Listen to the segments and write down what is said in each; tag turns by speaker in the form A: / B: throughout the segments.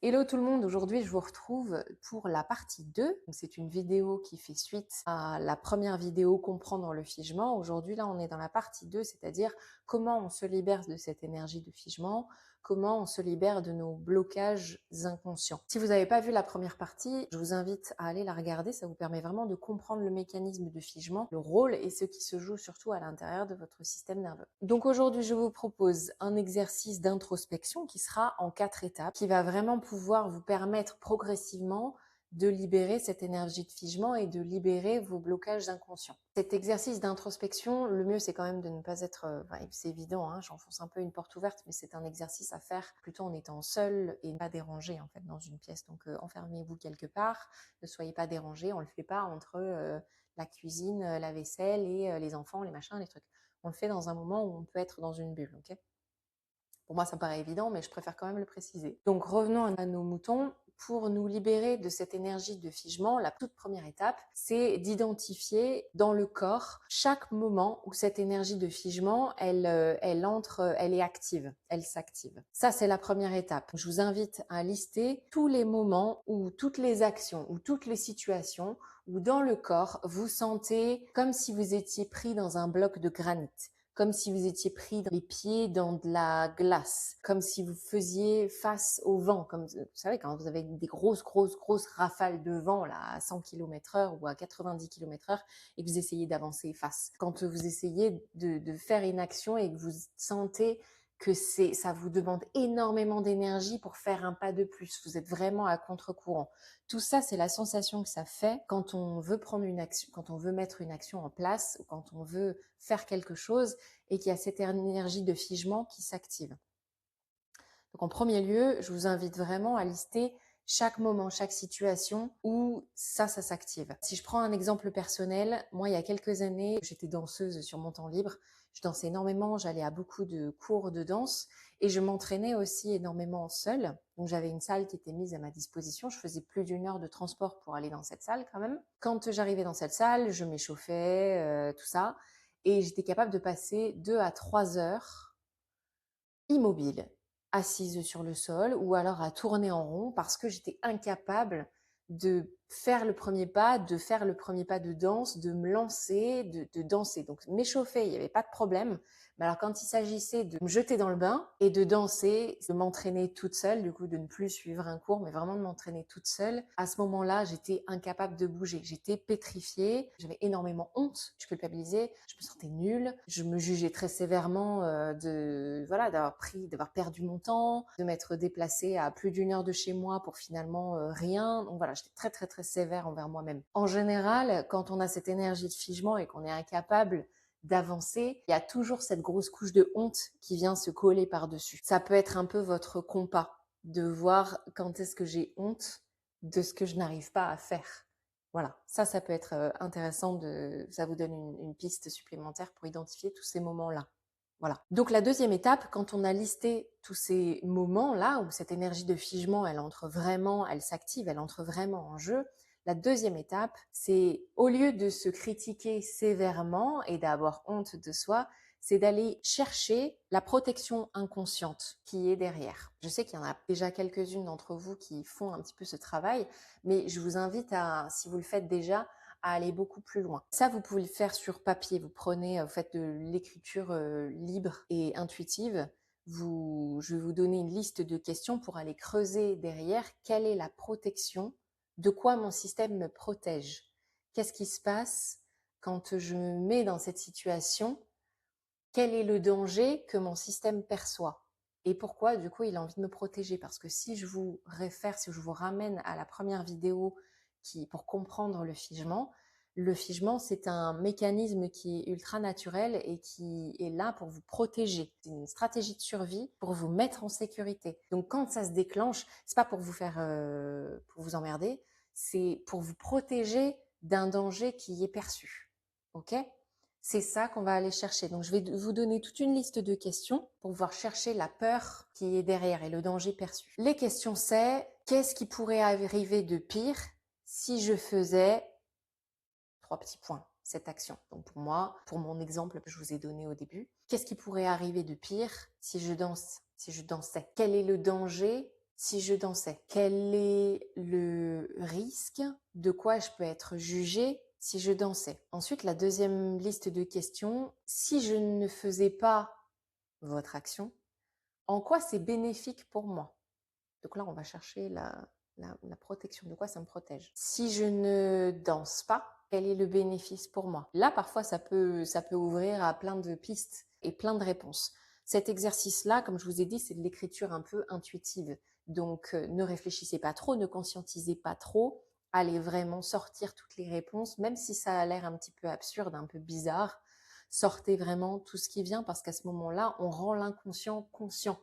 A: Hello tout le monde, aujourd'hui je vous retrouve pour la partie 2. C'est une vidéo qui fait suite à la première vidéo Comprendre le figement. Aujourd'hui là on est dans la partie 2, c'est-à-dire comment on se libère de cette énergie de figement, comment on se libère de nos blocages inconscients. Si vous n'avez pas vu la première partie, je vous invite à aller la regarder, ça vous permet vraiment de comprendre le mécanisme de figement, le rôle et ce qui se joue surtout à l'intérieur de votre système nerveux. Donc aujourd'hui je vous propose un exercice d'introspection qui sera en 4 étapes, qui va vraiment pouvoir vous permettre progressivement de libérer cette énergie de figement et de libérer vos blocages inconscients. Cet exercice d'introspection, le mieux c'est quand même de ne pas être, c'est évident, hein, j'enfonce un peu une porte ouverte, mais c'est un exercice à faire plutôt en étant seul et pas dérangé en fait dans une pièce. Donc enfermez-vous quelque part, ne soyez pas dérangés, on le fait pas entre la cuisine, la vaisselle et les enfants, les machins, les trucs. On le fait dans un moment où on peut être dans une bulle, ok? Pour moi, ça me paraît évident, mais je préfère quand même le préciser. Donc, revenons à nos moutons. Pour nous libérer de cette énergie de figement, la toute première étape, c'est d'identifier dans le corps chaque moment où cette énergie de figement, elle entre, elle est active, elle s'active. Ça, c'est la première étape. Je vous invite à lister tous les moments ou toutes les actions ou toutes les situations où dans le corps, vous sentez comme si vous étiez pris dans un bloc de granit, comme si vous étiez pris les pieds dans de la glace, comme si vous faisiez face au vent, comme vous savez quand vous avez des grosses rafales de vent là à 100 km/h ou à 90 km/h et que vous essayez d'avancer face. Quand vous essayez de faire une action et que vous sentez que ça vous demande énormément d'énergie pour faire un pas de plus, vous êtes vraiment à contre-courant. Tout ça, c'est la sensation que ça fait quand on veut prendre une action, quand on veut mettre une action en place ou quand on veut faire quelque chose et qu'il y a cette énergie de figement qui s'active. Donc en premier lieu, je vous invite vraiment à lister chaque moment, chaque situation où ça s'active. Si je prends un exemple personnel, moi il y a quelques années, j'étais danseuse sur mon temps libre, je dansais énormément, j'allais à beaucoup de cours de danse et je m'entraînais aussi énormément seule. Donc j'avais une salle qui était mise à ma disposition, je faisais plus d'une heure de transport pour aller dans cette salle quand même. Quand j'arrivais dans cette salle, je m'échauffais, tout ça, et j'étais capable de passer 2 à 3 heures immobile, assise sur le sol ou alors à tourner en rond parce que j'étais incapable de faire le premier pas, de faire le premier pas de danse, de me lancer, de danser. Donc m'échauffer, il n'y avait pas de problème. Mais alors quand il s'agissait de me jeter dans le bain et de danser, de m'entraîner toute seule, du coup de ne plus suivre un cours, mais vraiment de m'entraîner toute seule, à ce moment-là, j'étais incapable de bouger. J'étais pétrifiée, j'avais énormément honte, je culpabilisais, je me sentais nulle, je me jugeais très sévèrement d'avoir perdu mon temps, de m'être déplacée à plus d'une heure de chez moi pour finalement rien. Donc voilà, j'étais très sévère envers moi-même. En général, quand on a cette énergie de figement et qu'on est incapable d'avancer, il y a toujours cette grosse couche de honte qui vient se coller par-dessus. Ça peut être un peu votre compas de voir quand est-ce que j'ai honte de ce que je n'arrive pas à faire. Voilà, ça peut être intéressant, ça vous donne une piste supplémentaire pour identifier tous ces moments-là. Voilà. Donc la deuxième étape, quand on a listé tous ces moments-là où cette énergie de figement, elle s'active, elle entre vraiment en jeu, la deuxième étape, c'est au lieu de se critiquer sévèrement et d'avoir honte de soi, c'est d'aller chercher la protection inconsciente qui est derrière. Je sais qu'il y en a déjà quelques-unes d'entre vous qui font un petit peu ce travail, mais je vous invite à, si vous le faites déjà, à aller beaucoup plus loin. Ça, vous pouvez le faire sur papier. Vous faites de l'écriture libre et intuitive. Je vais vous donner une liste de questions pour aller creuser derrière quelle est la protection, de quoi mon système me protège. Qu'est-ce qui se passe quand je me mets dans cette situation? Quel est le danger que mon système perçoit? Et pourquoi, du coup, il a envie de me protéger? Parce que si je vous ramène à la première vidéo pour comprendre le figement, c'est un mécanisme qui est ultra naturel et qui est là pour vous protéger. C'est une stratégie de survie pour vous mettre en sécurité. Donc, quand ça se déclenche, c'est pas pour pour vous emmerder, c'est pour vous protéger d'un danger qui est perçu. Ok? C'est ça qu'on va aller chercher. Donc, je vais vous donner toute une liste de questions pour pouvoir chercher la peur qui est derrière et le danger perçu. Les questions, c'est qu'est-ce qui pourrait arriver de pire si je faisais 3 petits points, cette action. Donc, pour moi, pour mon exemple que je vous ai donné au début, qu'est-ce qui pourrait arriver de pire si je dansais? Quel est le danger si je dansais? Quel est le risque? De quoi je peux être jugée si je dansais? Ensuite, la deuxième liste de questions, si je ne faisais pas votre action, en quoi c'est bénéfique pour moi? Donc là, on va chercher la protection. De quoi ça me protège? Si je ne danse pas, quel est le bénéfice pour moi? Là, parfois, ça peut ouvrir à plein de pistes et plein de réponses. Cet exercice-là, comme je vous ai dit, c'est de l'écriture un peu intuitive. Donc, ne réfléchissez pas trop, ne conscientisez pas trop. Allez vraiment sortir toutes les réponses, même si ça a l'air un petit peu absurde, un peu bizarre. Sortez vraiment tout ce qui vient parce qu'à ce moment-là, on rend l'inconscient conscient.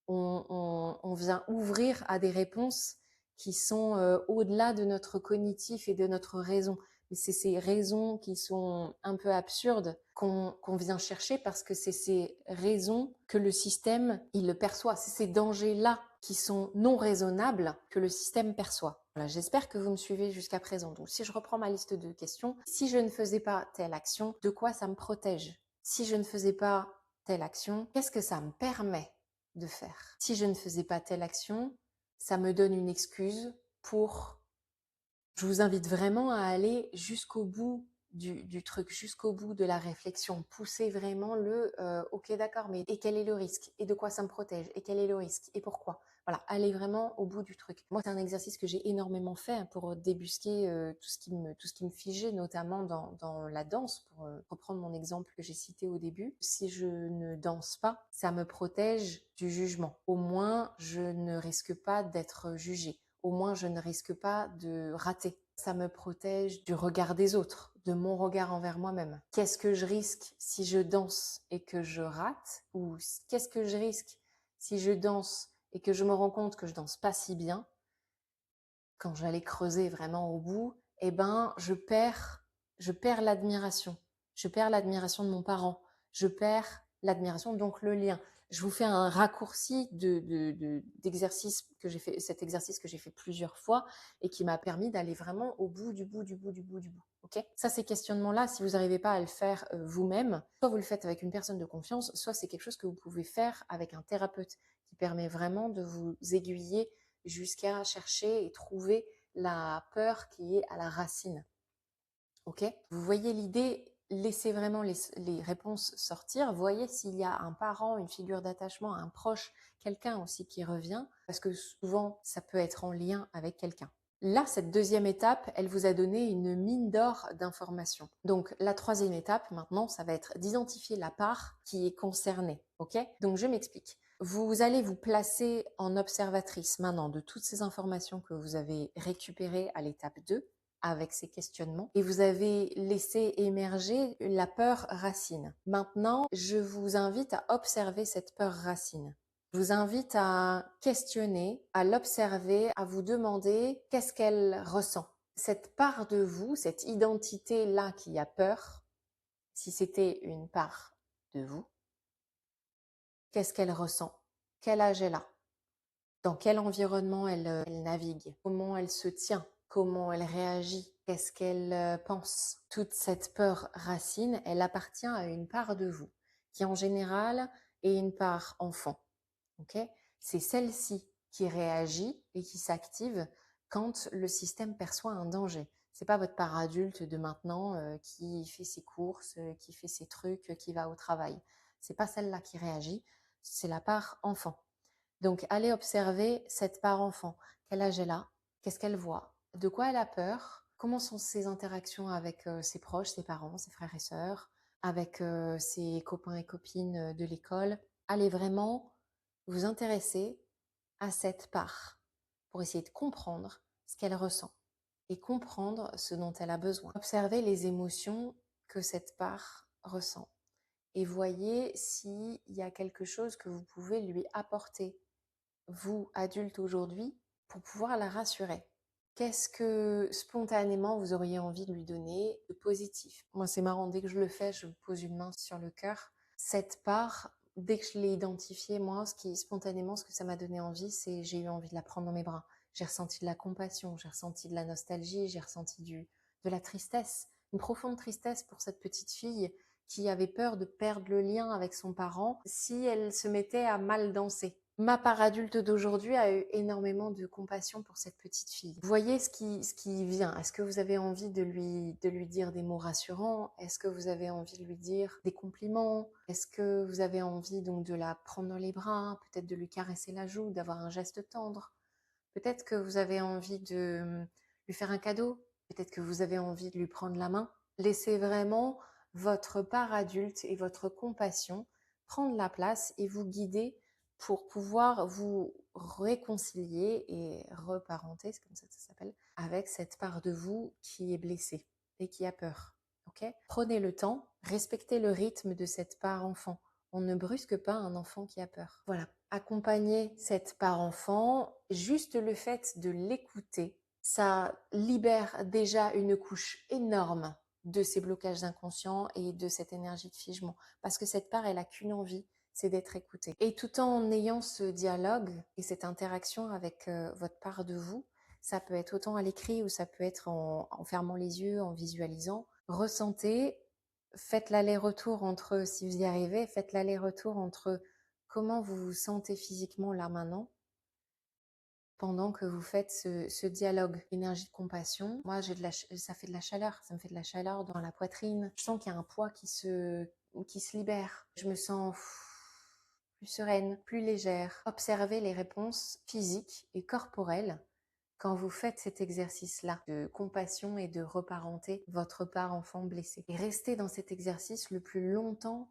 A: On vient ouvrir à des réponses qui sont au-delà de notre cognitif et de notre raison. Mais c'est ces raisons qui sont un peu absurdes qu'on vient chercher parce que c'est ces raisons que le système, il le perçoit. C'est ces dangers-là qui sont non raisonnables que le système perçoit. Voilà, j'espère que vous me suivez jusqu'à présent. Donc, si je reprends ma liste de questions, si je ne faisais pas telle action, de quoi ça me protège? Si je ne faisais pas telle action, qu'est-ce que ça me permet de faire? Si je ne faisais pas telle action, ça me donne une excuse pour... Je vous invite vraiment à aller jusqu'au bout du truc, jusqu'au bout de la réflexion. Poussez vraiment ok, d'accord, mais et quel est le risque? Et de quoi ça me protège? Et quel est le risque? Et pourquoi? Voilà, allez vraiment au bout du truc. Moi, c'est un exercice que j'ai énormément fait pour débusquer tout ce qui me figeait, notamment dans la danse, pour reprendre mon exemple que j'ai cité au début. Si je ne danse pas, ça me protège du jugement. Au moins, je ne risque pas d'être jugée. Au moins, je ne risque pas de rater. Ça me protège du regard des autres, de mon regard envers moi-même. Qu'est-ce que je risque si je danse et que je rate? Ou qu'est-ce que je risque si je danse et que je me rends compte que je danse pas si bien? Quand j'allais creuser vraiment au bout, eh ben, je perds l'admiration. Je perds l'admiration de mon parent. Je perds l'admiration, donc le lien. Je vous fais un raccourci d'exercice que j'ai fait, cet exercice que j'ai fait plusieurs fois et qui m'a permis d'aller vraiment au bout du bout du bout du bout du bout. Ok? Ça, ces questionnements-là, si vous n'arrivez pas à le faire vous-même, soit vous le faites avec une personne de confiance, soit c'est quelque chose que vous pouvez faire avec un thérapeute qui permet vraiment de vous aiguiller jusqu'à chercher et trouver la peur qui est à la racine. Ok? Vous voyez l'idée, laissez vraiment les réponses sortir. Voyez s'il y a un parent, une figure d'attachement, un proche, quelqu'un aussi qui revient, parce que souvent, ça peut être en lien avec quelqu'un. Là, cette deuxième étape, elle vous a donné une mine d'or d'informations. Donc, la troisième étape, maintenant, ça va être d'identifier la part qui est concernée. Ok? Donc, je m'explique. Vous allez vous placer en observatrice maintenant de toutes ces informations que vous avez récupérées à l'étape 2 avec ces questionnements et vous avez laissé émerger la peur racine. Maintenant, je vous invite à observer cette peur racine. Je vous invite à questionner, à l'observer, à vous demander qu'est-ce qu'elle ressent. Cette part de vous, cette identité-là qui a peur, si c'était une part de vous, qu'est-ce qu'elle ressent? Quel âge elle a? Dans quel environnement elle navigue? Comment elle se tient? Comment elle réagit? Qu'est-ce qu'elle pense? Toute cette peur racine, elle appartient à une part de vous, qui en général est une part enfant. Okay? C'est celle-ci qui réagit et qui s'active quand le système perçoit un danger. C'est pas votre part adulte de maintenant qui fait ses courses, qui fait ses trucs, qui va au travail. C'est pas celle-là qui réagit, c'est la part enfant. Donc, allez observer cette part enfant. Quel âge elle a? Qu'est-ce qu'elle voit? De quoi elle a peur? Comment sont ses interactions avec ses proches, ses parents, ses frères et sœurs, avec ses copains et copines de l'école? Allez vraiment vous intéresser à cette part pour essayer de comprendre ce qu'elle ressent et comprendre ce dont elle a besoin. Observez les émotions que cette part ressent et voyez s'il y a quelque chose que vous pouvez lui apporter, vous, adulte aujourd'hui, pour pouvoir la rassurer. Qu'est-ce que spontanément vous auriez envie de lui donner de positif? Moi, c'est marrant, dès que je le fais, je pose une main sur le cœur. Cette part, dès que je l'ai identifiée, moi, spontanément, ce que ça m'a donné envie, c'est j'ai eu envie de la prendre dans mes bras. J'ai ressenti de la compassion, j'ai ressenti de la nostalgie, j'ai ressenti de la tristesse, une profonde tristesse pour cette petite fille qui avait peur de perdre le lien avec son parent si elle se mettait à mal danser. Ma part adulte d'aujourd'hui a eu énormément de compassion pour cette petite fille. Vous voyez ce qui vient. Est-ce que vous avez envie de lui dire des mots rassurants? Est-ce que vous avez envie de lui dire des compliments? Est-ce que vous avez envie donc de la prendre dans les bras, peut-être de lui caresser la joue, d'avoir un geste tendre? Peut-être que vous avez envie de lui faire un cadeau? Peut-être que vous avez envie de lui prendre la main? Laissez vraiment votre part adulte et votre compassion prendre la place et vous guider pour pouvoir vous réconcilier et reparenter, c'est comme ça que ça s'appelle, avec cette part de vous qui est blessée et qui a peur. Ok? Prenez le temps, respectez le rythme de cette part enfant. On ne brusque pas un enfant qui a peur. Voilà. Accompagner cette part enfant, juste le fait de l'écouter, ça libère déjà une couche énorme de ces blocages inconscients et de cette énergie de figement. Parce que cette part, elle a qu'une envie, c'est d'être écoutée. Et tout en ayant ce dialogue et cette interaction avec votre part de vous, ça peut être autant à l'écrit ou ça peut être en fermant les yeux, en visualisant. Ressentez, faites l'aller-retour entre, si vous y arrivez, faites l'aller-retour entre comment vous vous sentez physiquement là maintenant pendant que vous faites ce dialogue, énergie de compassion. Moi, ça fait de la chaleur, ça me fait de la chaleur dans la poitrine. Je sens qu'il y a un poids qui se libère. Je me sens plus sereine, plus légère. Observez les réponses physiques et corporelles quand vous faites cet exercice-là de compassion et de reparenter votre part enfant blessé. Et restez dans cet exercice le plus longtemps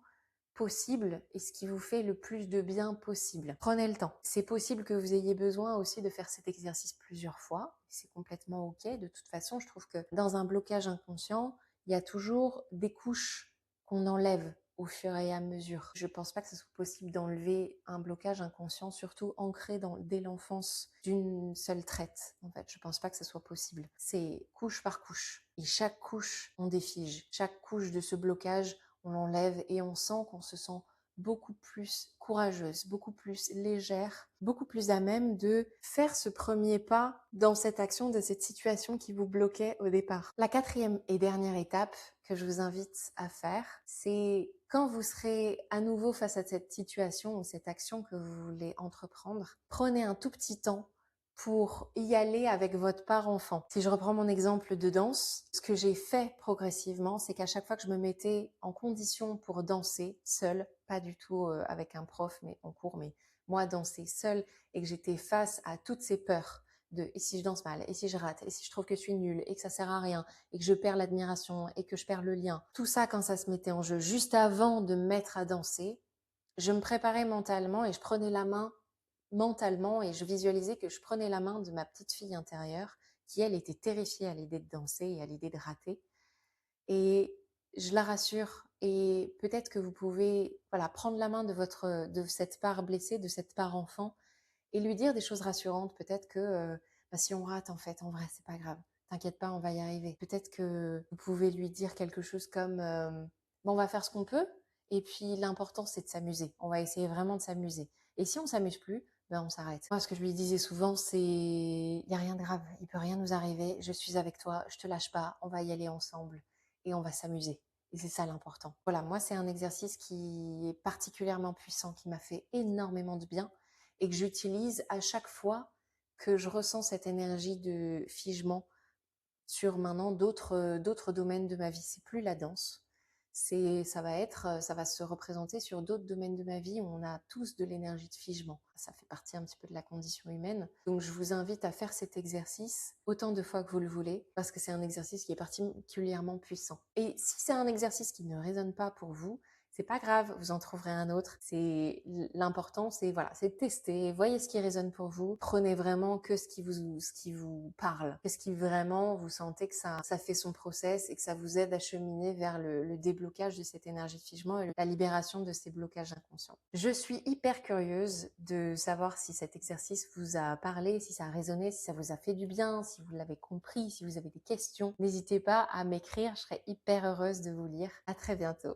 A: possible et ce qui vous fait le plus de bien possible. Prenez le temps. C'est possible que vous ayez besoin aussi de faire cet exercice plusieurs fois. C'est complètement OK. De toute façon, je trouve que dans un blocage inconscient, il y a toujours des couches qu'on enlève au fur et à mesure. Je pense pas que ce soit possible d'enlever un blocage inconscient, surtout ancré dès l'enfance, d'une seule traite. En fait, je pense pas que ce soit possible. C'est couche par couche. Et chaque couche, on défige. Chaque couche de ce blocage, on l'enlève et on sent qu'on se sent beaucoup plus courageuse, beaucoup plus légère, beaucoup plus à même de faire ce premier pas dans cette action, de cette situation qui vous bloquait au départ. La quatrième et dernière étape que je vous invite à faire, c'est quand vous serez à nouveau face à cette situation ou cette action que vous voulez entreprendre, prenez un tout petit temps pour y aller avec votre part enfant. Si je reprends mon exemple de danse, ce que j'ai fait progressivement, c'est qu'à chaque fois que je me mettais en condition pour danser seule, pas du tout avec un prof mais en cours, mais moi danser seule et que j'étais face à toutes ces peurs de et si je danse mal, et si je rate, et si je trouve que je suis nulle, et que ça sert à rien, et que je perds l'admiration, et que je perds le lien. Tout ça, quand ça se mettait en jeu, juste avant de me mettre à danser, je me préparais mentalement et je prenais la main mentalement et je visualisais que je prenais la main de ma petite fille intérieure qui, elle, était terrifiée à l'idée de danser et à l'idée de rater. Et je la rassure et peut-être que vous pouvez voilà, prendre la main de cette part blessée, de cette part enfant et lui dire des choses rassurantes. Peut-être que si on rate, en fait, en vrai, c'est pas grave. T'inquiète pas, on va y arriver. Peut-être que vous pouvez lui dire quelque chose comme bon, on va faire ce qu'on peut et puis l'important, c'est de s'amuser. On va essayer vraiment de s'amuser. Et si on s'amuse plus, ben on s'arrête. Moi, ce que je lui disais souvent, c'est il y a rien de grave, il peut rien nous arriver. Je suis avec toi, je te lâche pas, on va y aller ensemble et on va s'amuser. Et c'est ça l'important. Voilà, moi, c'est un exercice qui est particulièrement puissant, qui m'a fait énormément de bien et que j'utilise à chaque fois que je ressens cette énergie de figement sur maintenant d'autres domaines de ma vie. C'est plus la danse. Ça va se représenter sur d'autres domaines de ma vie où on a tous de l'énergie de figement. Ça fait partie un petit peu de la condition humaine. Donc je vous invite à faire cet exercice autant de fois que vous le voulez parce que c'est un exercice qui est particulièrement puissant. Et si c'est un exercice qui ne résonne pas pour vous, c'est pas grave, vous en trouverez un autre. C'est l'important, c'est voilà, c'est de tester, voyez ce qui résonne pour vous. Prenez vraiment que ce qui vous parle, qu'est-ce qui vraiment vous sentez que ça fait son process et que ça vous aide à cheminer vers le déblocage de cette énergie de figement et la libération de ces blocages inconscients. Je suis hyper curieuse de savoir si cet exercice vous a parlé, si ça a résonné, si ça vous a fait du bien, si vous l'avez compris, si vous avez des questions. N'hésitez pas à m'écrire, je serai hyper heureuse de vous lire. À très bientôt.